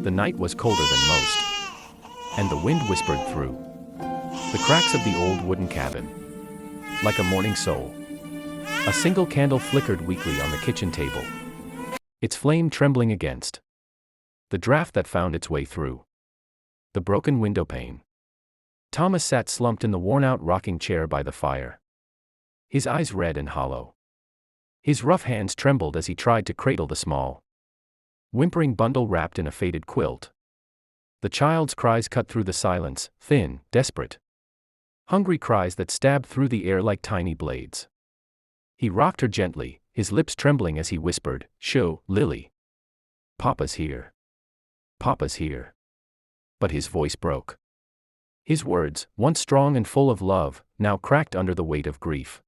The night was colder than most, and the wind whispered through the cracks of the old wooden cabin, like a morning soul. A single candle flickered weakly on the kitchen table, its flame trembling against the draft that found its way through the broken window pane. Thomas sat slumped in the worn-out rocking chair by the fire, his eyes red and hollow. His rough hands trembled as he tried to cradle the small, whimpering bundle wrapped in a faded quilt. The child's cries cut through the silence, thin, desperate, hungry cries that stabbed through the air like tiny blades. He rocked her gently, his lips trembling as he whispered, "Shoo, Lily. Papa's here. Papa's here." But his voice broke. His words, once strong and full of love, now cracked under the weight of grief.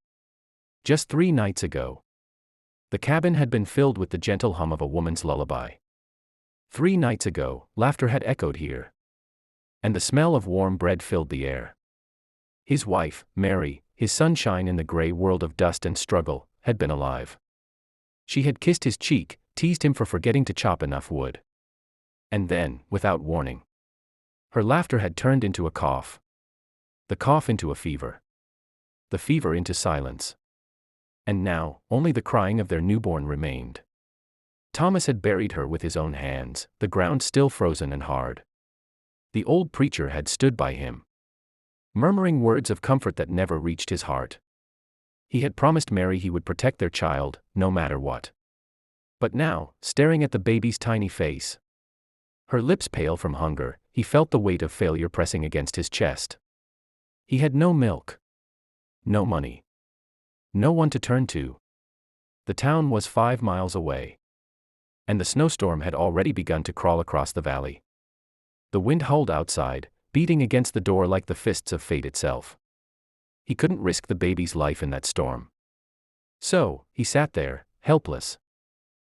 Just 3 nights ago, the cabin had been filled with the gentle hum of a woman's lullaby. 3 nights ago, laughter had echoed here, and the smell of warm bread filled the air. His wife, Mary, his sunshine in the gray world of dust and struggle, had been alive. She had kissed his cheek, teased him for forgetting to chop enough wood. And then, without warning, her laughter had turned into a cough. The cough into a fever. The fever into silence. And now, only the crying of their newborn remained. Thomas had buried her with his own hands, the ground still frozen and hard. The old preacher had stood by him, murmuring words of comfort that never reached his heart. He had promised Mary he would protect their child, no matter what. But now, staring at the baby's tiny face, her lips pale from hunger, he felt the weight of failure pressing against his chest. He had no milk, no money, no one to turn to. The town was 5 miles away, and the snowstorm had already begun to crawl across the valley. The wind howled outside, beating against the door like the fists of fate itself. He couldn't risk the baby's life in that storm. So, he sat there, helpless,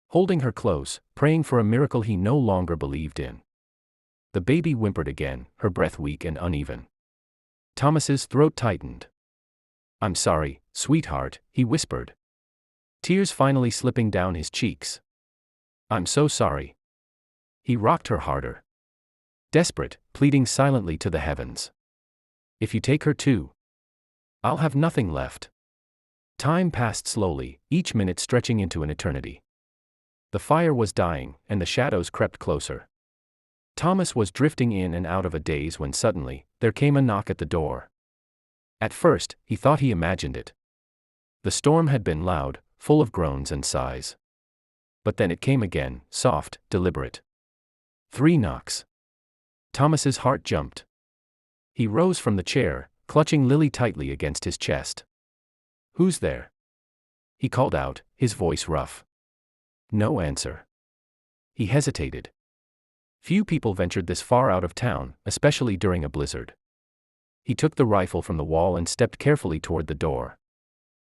holding her close, praying for a miracle he no longer believed in. The baby whimpered again, her breath weak and uneven. Thomas's throat tightened. "I'm sorry, sweetheart," he whispered, tears finally slipping down his cheeks. "I'm so sorry." He rocked her harder, desperate, pleading silently to the heavens. "If you take her too, I'll have nothing left." Time passed slowly, each minute stretching into an eternity. The fire was dying, and the shadows crept closer. Thomas was drifting in and out of a daze when suddenly, there came a knock at the door. At first, he thought he imagined it. The storm had been loud, full of groans and sighs. But then it came again, soft, deliberate. 3 knocks. Thomas's heart jumped. He rose from the chair, clutching Lily tightly against his chest. "Who's there?" he called out, his voice rough. No answer. He hesitated. Few people ventured this far out of town, especially during a blizzard. He took the rifle from the wall and stepped carefully toward the door.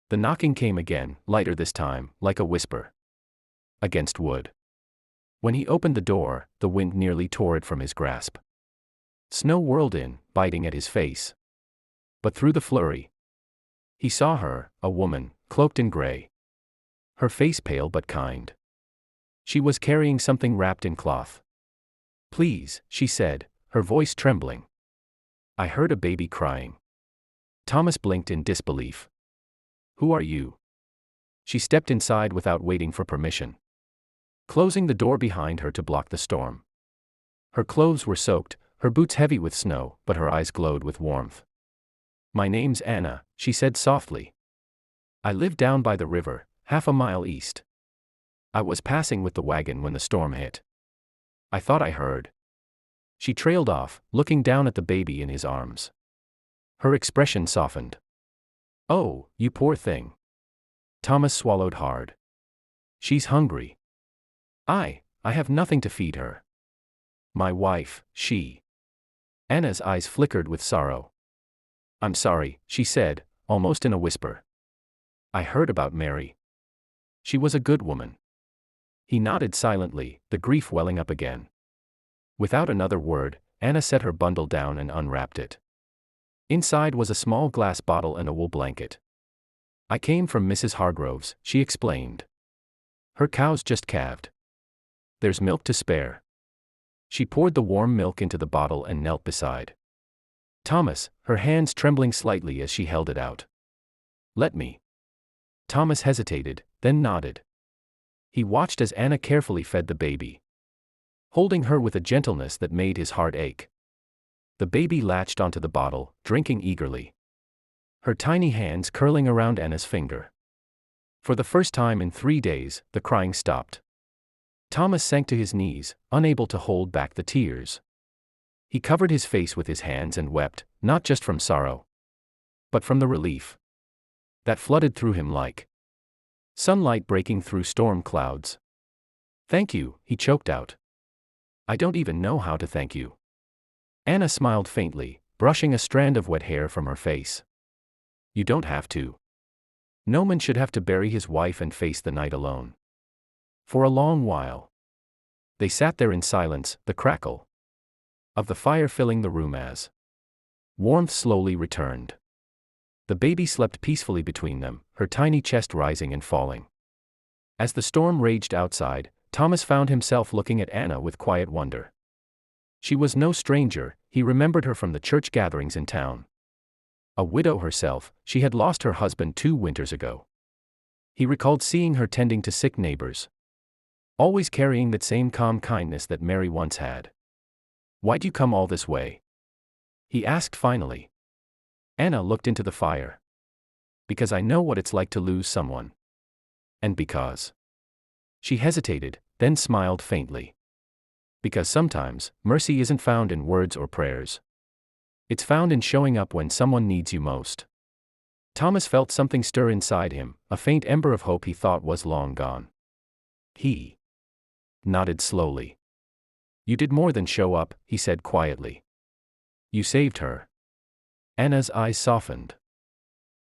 The knocking came again, lighter this time, like a whisper against wood. When he opened the door, the wind nearly tore it from his grasp. Snow whirled in, biting at his face. But through the flurry, he saw her, a woman, cloaked in gray. Her face pale but kind. She was carrying something wrapped in cloth. "Please," she said, her voice trembling. "I heard a baby crying." Thomas blinked in disbelief. "Who are you?" She stepped inside without waiting for permission, closing the door behind her to block the storm. Her clothes were soaked, her boots heavy with snow, but her eyes glowed with warmth. "My name's Anna," she said softly. "I live down by the river, half a mile east. I was passing with the wagon when the storm hit. I thought I heard." She trailed off, looking down at the baby in his arms. Her expression softened. "Oh, you poor thing." Thomas swallowed hard. "She's hungry. I have nothing to feed her. My wife, she." Anna's eyes flickered with sorrow. "I'm sorry," she said, almost in a whisper. "I heard about Mary. She was a good woman." He nodded silently, the grief welling up again. Without another word, Anna set her bundle down and unwrapped it. Inside was a small glass bottle and a wool blanket. "I came from Mrs. Hargrove's," she explained. "Her cows just calved. There's milk to spare." She poured the warm milk into the bottle and knelt beside Thomas, her hands trembling slightly as she held it out. "Let me." Thomas hesitated, then nodded. He watched as Anna carefully fed the baby, holding her with a gentleness that made his heart ache. The baby latched onto the bottle, drinking eagerly, her tiny hands curling around Anna's finger. For the first time in 3 days, the crying stopped. Thomas sank to his knees, unable to hold back the tears. He covered his face with his hands and wept, not just from sorrow, but from the relief that flooded through him like sunlight breaking through storm clouds. "Thank you," he choked out. "I don't even know how to thank you." Anna smiled faintly, brushing a strand of wet hair from her face. "You don't have to. No man should have to bury his wife and face the night alone." For a long while, they sat there in silence, the crackle of the fire filling the room as warmth slowly returned. The baby slept peacefully between them, her tiny chest rising and falling. As the storm raged outside, Thomas found himself looking at Anna with quiet wonder. She was no stranger, he remembered her from the church gatherings in town. A widow herself, she had lost her husband 2 winters ago. He recalled seeing her tending to sick neighbors, always carrying that same calm kindness that Mary once had. "Why'd you come all this way?" he asked finally. Anna looked into the fire. "Because I know what it's like to lose someone. And because..." She hesitated, then smiled faintly. "Because sometimes, mercy isn't found in words or prayers. It's found in showing up when someone needs you most." Thomas felt something stir inside him, a faint ember of hope he thought was long gone. He nodded slowly. "You did more than show up," he said quietly. "You saved her." Anna's eyes softened.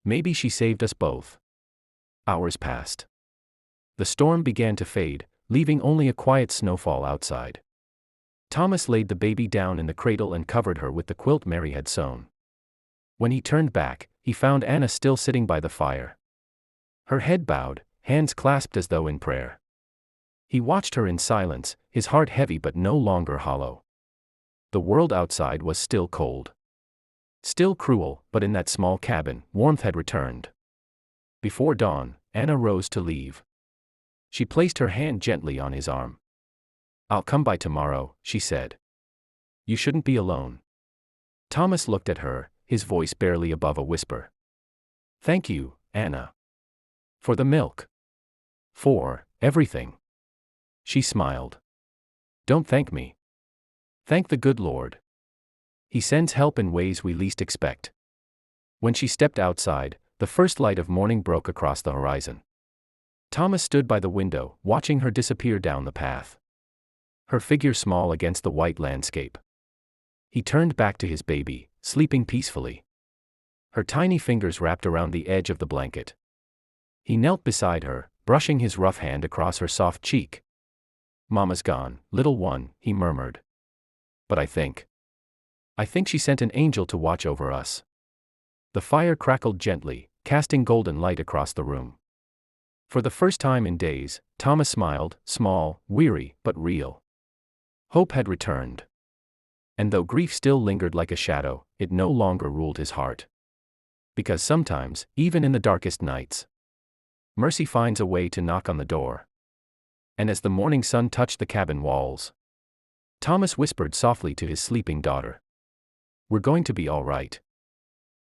"Maybe she saved us both." Hours passed. The storm began to fade, leaving only a quiet snowfall outside. Thomas laid the baby down in the cradle and covered her with the quilt Mary had sewn. When he turned back, he found Anna still sitting by the fire, her head bowed, hands clasped as though in prayer. He watched her in silence, his heart heavy but no longer hollow. The world outside was still cold, still cruel, but in that small cabin, warmth had returned. Before dawn, Anna rose to leave. She placed her hand gently on his arm. "I'll come by tomorrow," she said. "You shouldn't be alone." Thomas looked at her, his voice barely above a whisper. "Thank you, Anna. For the milk. For everything." She smiled. "Don't thank me. Thank the good Lord. He sends help in ways we least expect." When she stepped outside, the first light of morning broke across the horizon. Thomas stood by the window, watching her disappear down the path, her figure small against the white landscape. He turned back to his baby, sleeping peacefully, her tiny fingers wrapped around the edge of the blanket. He knelt beside her, brushing his rough hand across her soft cheek. "Mama's gone, little one," he murmured. "But I think she sent an angel to watch over us." The fire crackled gently, casting golden light across the room. For the first time in days, Thomas smiled, small, weary, but real. Hope had returned. And though grief still lingered like a shadow, it no longer ruled his heart. Because sometimes, even in the darkest nights, mercy finds a way to knock on the door. And as the morning sun touched the cabin walls, Thomas whispered softly to his sleeping daughter, "We're going to be all right."